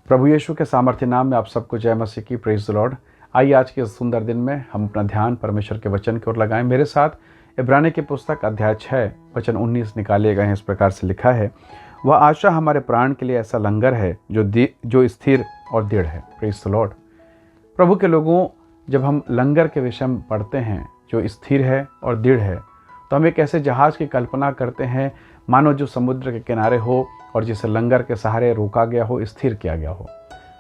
प्रभु यीशु के सामर्थ्य नाम में आप सबको जय मसीह की। Praise the Lord. आइए आज के इस सुंदर दिन में हम अपना ध्यान परमेश्वर के वचन की ओर लगाएं। मेरे साथ इब्रानी की पुस्तक अध्याय 6 वचन 19 निकाले गए हैं। इस प्रकार से लिखा है, वह आशा हमारे प्राण के लिए ऐसा लंगर है जो स्थिर और दृढ़ है। Praise the Lord. प्रभु के लोगों, जब हम लंगर के विषय में पढ़ते हैं जो स्थिर है और दृढ़ है, तो हम एक ऐसे जहाज की कल्पना करते हैं मानो जो समुद्र के किनारे हो और जिसे लंगर के सहारे रोका गया हो, स्थिर किया गया हो।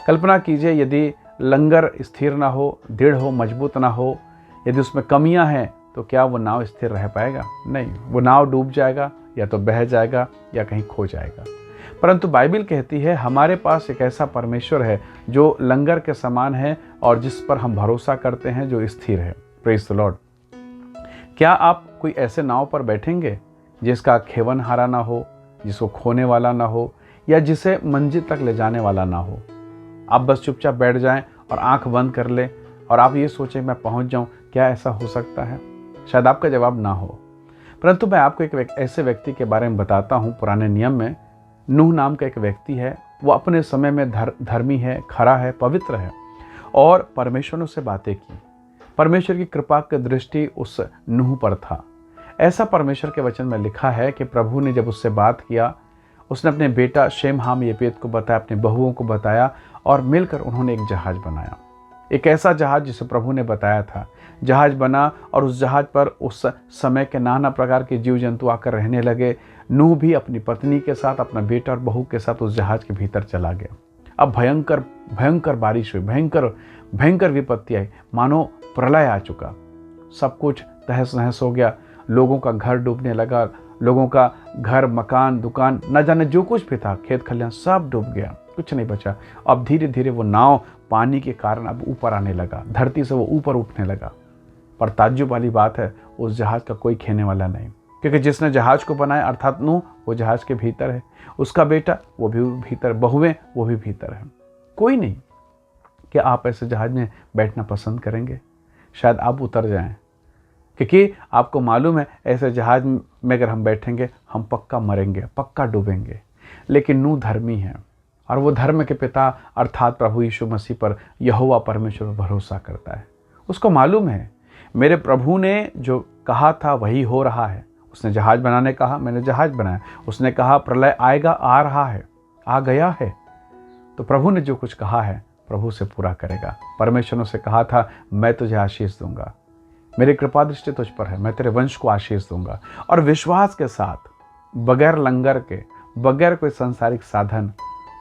कल्पना कीजिए, यदि लंगर स्थिर ना हो, दृढ़ हो, मजबूत ना हो, यदि उसमें कमियां हैं, तो क्या वो नाव स्थिर रह पाएगा? नहीं, वो नाव डूब जाएगा, या तो बह जाएगा या कहीं खो जाएगा। परंतु बाइबल कहती है हमारे पास एक ऐसा परमेश्वर है जो लंगर के समान है और जिस पर हम भरोसा करते हैं, जो स्थिर है। Praise the Lord. क्या आप कोई ऐसे नाव पर बैठेंगे जिसका खेवन हारा ना हो, जिसको खोने वाला ना हो, या जिसे मंजिल तक ले जाने वाला ना हो? आप बस चुपचाप बैठ जाएं और आंख बंद कर लें और आप ये सोचें मैं पहुंच जाऊं। क्या ऐसा हो सकता है? शायद आपका जवाब ना हो। परंतु मैं आपको एक ऐसे व्यक्ति के बारे में बताता हूं। पुराने नियम में नूह नाम का एक व्यक्ति है। वो अपने समय में धर्मी है, खरा है, पवित्र है और परमेश्वर ने उससे बातें की। परमेश्वर की कृपा की दृष्टि उस नूह पर था। ऐसा परमेश्वर के वचन में लिखा है कि प्रभु ने जब उससे बात किया, उसने अपने बेटा शेम हाम येपेत को बताया, अपने बहुओं को बताया और मिलकर उन्होंने एक जहाज बनाया। एक ऐसा जहाज जिसे प्रभु ने बताया था। जहाज बना और उस जहाज पर उस समय के नाना प्रकार के जीव जंतु आकर रहने लगे। नूह भी अपनी पत्नी के साथ, अपना बेटा और बहू के साथ उस जहाज के भीतर चला गया। अब भयंकर भयंकर बारिश हुई, भयंकर विपत्ति आई, मानो प्रलय आ चुका। सब कुछ तहस नहस हो गया। लोगों का घर डूबने लगा। लोगों का घर, मकान, दुकान, न जाने जो कुछ भी था, खेत खलियान, सब डूब गया, कुछ नहीं बचा। अब धीरे धीरे वो नाव पानी के कारण अब ऊपर आने लगा, धरती से वो ऊपर उठने लगा। पर ताज्जुब वाली बात है, उस जहाज का कोई खेने वाला नहीं, क्योंकि जिसने जहाज को बनाया अर्थात नूह, वो जहाज के भीतर है। उसका बेटा वो भी भीतर, बहुएं वो भी भीतर है, कोई नहीं। क्या आप ऐसे जहाज में बैठना पसंद करेंगे? शायद आप उतर जाएं, क्योंकि आपको मालूम है ऐसे जहाज में अगर हम बैठेंगे हम पक्का मरेंगे, पक्का डूबेंगे। लेकिन नूह धर्मी है और वो धर्म के पिता अर्थात प्रभु यीशु मसीह पर, यहोवा परमेश्वर पर भरोसा करता है। उसको मालूम है मेरे प्रभु ने जो कहा था वही हो रहा है। उसने जहाज बनाने कहा, मैंने जहाज बनाया। उसने कहा प्रलय आएगा, आ रहा है, आ गया है। तो प्रभु ने जो कुछ कहा है प्रभु से पूरा करेगा। परमेश्वर ने उसे कहा था मैं तुझे आशीष दूंगा, मेरी कृपा दृष्टि तुझ पर है, मैं तेरे वंश को आशीष दूंगा। और विश्वास के साथ, बगैर लंगर के, बगैर कोई सांसारिक साधन,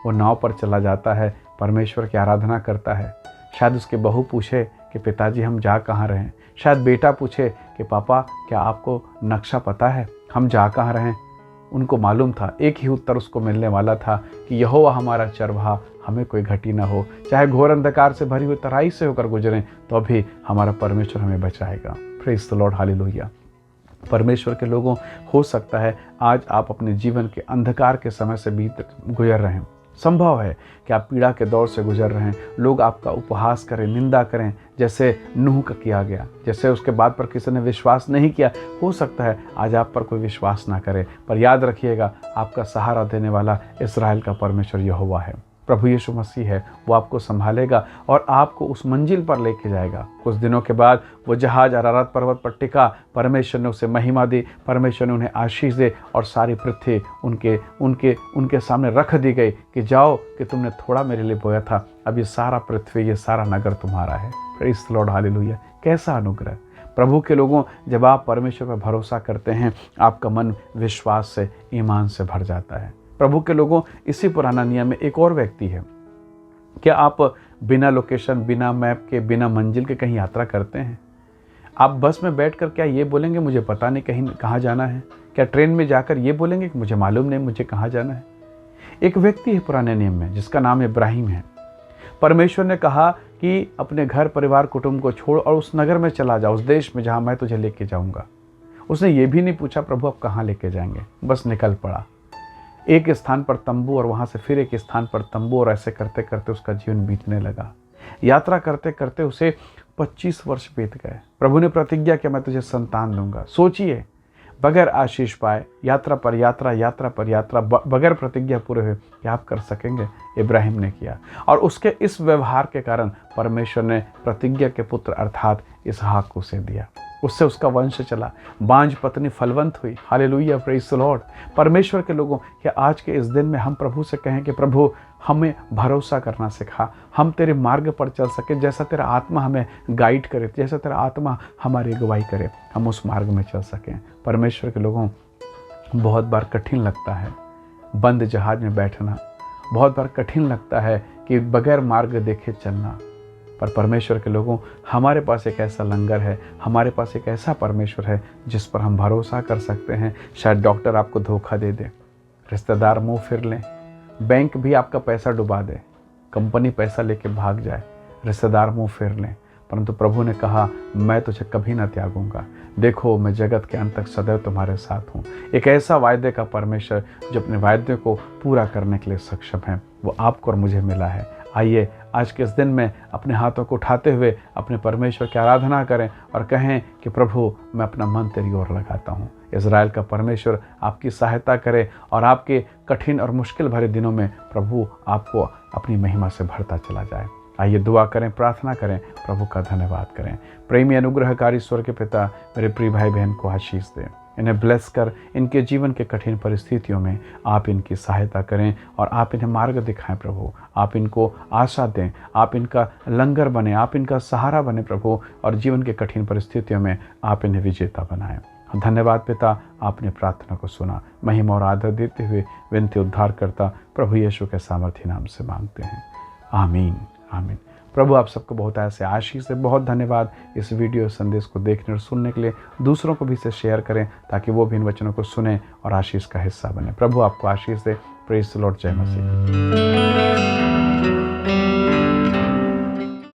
वो नाव पर चला जाता है, परमेश्वर की आराधना करता है। शायद उसके बहू पूछे कि पिताजी हम जा कहाँ रहें? शायद बेटा पूछे कि पापा क्या आपको नक्शा पता है, हम जा कहाँ रहें? उनको मालूम था, एक ही उत्तर उसको मिलने वाला था कि यहोवा हमारा चरवाहा, हमें कोई घटी ना हो। चाहे घोर अंधकार से भरी हुई तराई से होकर गुजरें तो भी हमारा परमेश्वर हमें बचाएगा। Praise the Lord, hallelujah. परमेश्वर के लोगों, हो सकता है आज आप अपने जीवन के अंधकार के समय से गुजर रहे हैं। संभव है कि आप पीड़ा के दौर से गुजर रहे हैं। लोग आपका उपहास करें, निंदा करें, जैसे नूह का किया गया, जैसे उसके बाद पर किसी ने विश्वास नहीं किया। हो सकता है आज आप पर कोई विश्वास ना करे, पर याद रखिएगा आपका सहारा देने वाला इस्राएल का परमेश्वर यहोवा है। प्रभु यीशु मसीह है, वो आपको संभालेगा और आपको उस मंजिल पर लेके जाएगा। कुछ दिनों के बाद वो जहाज अरारत पर्वत पर टिका। परमेश्वर ने उसे महिमा दी, परमेश्वर ने उन्हें आशीष दे और सारी पृथ्वी उनके सामने रख दी गई कि जाओ कि तुमने थोड़ा मेरे लिए बोया था, अब ये सारा पृथ्वी, ये सारा नगर तुम्हारा है। Praise the Lord, hallelujah. कैसा अनुग्रह! प्रभु के लोगों, जब आप परमेश्वर पर भरोसा करते हैं, आपका मन विश्वास से, ईमान से भर जाता है। प्रभु के लोगों, इसी पुराना नियम में एक और व्यक्ति है। क्या आप बिना लोकेशन, बिना मैप के, बिना मंजिल के कहीं यात्रा करते हैं? आप बस में बैठकर क्या ये बोलेंगे मुझे पता नहीं कहीं कहाँ जाना है? क्या ट्रेन में जाकर ये बोलेंगे कि मुझे मालूम नहीं मुझे कहाँ जाना है? एक व्यक्ति है पुराने नियम में जिसका नाम इब्राहिम है। परमेश्वर ने कहा कि अपने घर, परिवार, कुटुंब को छोड़ और उस नगर में चला जा, उस देश में जहाँ मैं तुझे लेके जाऊँगा। उसने ये भी नहीं पूछा प्रभु आप कहाँ लेके जाएंगे, बस निकल पड़ा। एक स्थान पर तंबू और वहाँ से फिर एक स्थान पर तंबू, और ऐसे करते करते उसका जीवन बीतने लगा। यात्रा करते करते उसे 25 वर्ष बीत गए। प्रभु ने प्रतिज्ञा किया मैं तुझे संतान दूंगा। सोचिए, बगैर आशीष पाए, यात्रा पर यात्रा, यात्रा पर यात्रा, बगैर प्रतिज्ञा पूरे हुए क्या आप कर सकेंगे? इब्राहिम ने किया, और उसके इस व्यवहार के कारण परमेश्वर ने प्रतिज्ञा के पुत्र अर्थात इसहाक को उसे दिया। उससे उसका वंश चला, बांझ पत्नी फलवंत हुई। Hallelujah, praise the Lord. परमेश्वर के लोगों, क्या आज के इस दिन में हम प्रभु से कहें कि प्रभु हमें भरोसा करना सिखा, हम तेरे मार्ग पर चल सके, जैसा तेरा आत्मा हमें गाइड करे, जैसा तेरा आत्मा हमारी अगुवाई करे, हम उस मार्ग में चल सकें। परमेश्वर के लोगों, बहुत बार कठिन लगता है बंद जहाज में बैठना, बहुत बार कठिन लगता है कि बगैर मार्ग देखे चलना, पर परमेश्वर के लोगों, हमारे पास एक ऐसा लंगर है, हमारे पास एक ऐसा परमेश्वर है जिस पर हम भरोसा कर सकते हैं। शायद डॉक्टर आपको धोखा दे दे, रिश्तेदार मुंह फिर लें, बैंक भी आपका पैसा डुबा दे, कंपनी पैसा लेके भाग जाए, रिश्तेदार मुंह फेर लें, परंतु प्रभु ने कहा मैं तुझे कभी ना त्यागूंगा, देखो मैं जगत के अंत तक सदैव तुम्हारे साथ हूँ। एक ऐसा वायदे का परमेश्वर जो अपने वायदे को पूरा करने के लिए सक्षम है, वो आपको और मुझे मिला है। आइए आज के इस दिन में अपने हाथों को उठाते हुए अपने परमेश्वर की आराधना करें और कहें कि प्रभु मैं अपना मन तेरी ओर लगाता हूँ। इज़राइल का परमेश्वर आपकी सहायता करे और आपके कठिन और मुश्किल भरे दिनों में प्रभु आपको अपनी महिमा से भरता चला जाए। आइए दुआ करें, प्रार्थना करें, प्रभु का धन्यवाद करें। प्रेमी अनुग्रहकारी स्वर्ग के पिता, मेरे प्रिय भाई बहन को आशीष दें, इन्हें ब्लेस कर इनके जीवन के कठिन परिस्थितियों में आप इनकी सहायता करें और आप इन्हें मार्ग दिखाएं प्रभु। आप इनको आशा दें, आप इनका लंगर बने, आप इनका सहारा बने प्रभु, और जीवन के कठिन परिस्थितियों में आप इन्हें विजेता बनाएं। धन्यवाद पिता, आपने प्रार्थना को सुना। महिमा और आदर देते हुए विनती उद्धार करता प्रभु यीशु के सामर्थ्य नाम से मांगते हैं, आमीन आमीन। प्रभु आप सबको बहुत ऐसे आशीष दे। बहुत धन्यवाद इस वीडियो संदेश को देखने और सुनने के लिए। दूसरों को भी इसे शेयर करें ताकि वो भी इन वचनों को सुने और आशीष का हिस्सा बने। प्रभु आपको आशीष दे। Praise the Lord. जय मसीह।